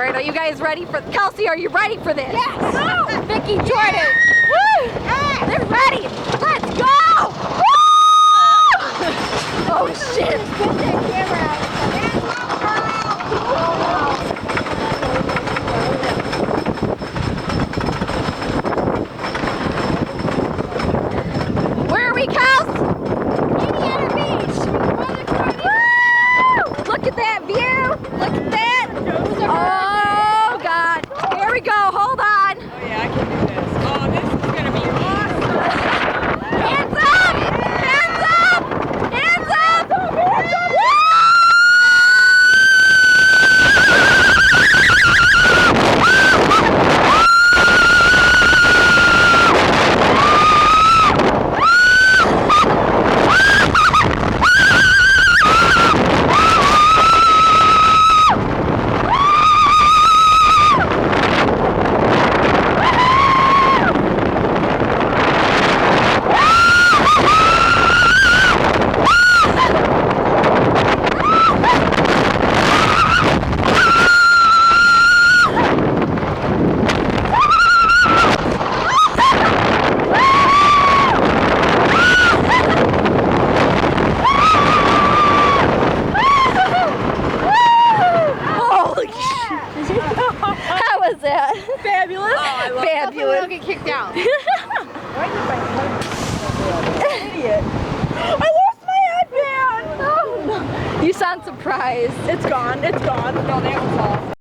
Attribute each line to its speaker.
Speaker 1: right, are you guys ready for, Kelsey, are you ready for this?
Speaker 2: Yes! Go!
Speaker 1: Vicky, Jordan! Woo!
Speaker 2: Yes!
Speaker 1: They're ready! Let's go! Woo! Oh shit!
Speaker 2: Put that camera out.
Speaker 1: Where are we, Kels?
Speaker 2: Indiana Beach!
Speaker 1: Woo! Look at that view! Look at that! Oh God! Here we go, hold on!
Speaker 3: Oh yeah, I can do this. Oh, this is gonna be awesome.
Speaker 1: Hands up! Hands up! Hands up! Woo! Holy shit! How was that?
Speaker 3: Fabulous. Oh, I love
Speaker 1: Fabulous.
Speaker 2: Don't get kicked out.
Speaker 3: Idiot. I lost my headband.
Speaker 1: You sound surprised.
Speaker 3: It's gone. It's gone. No, that was all.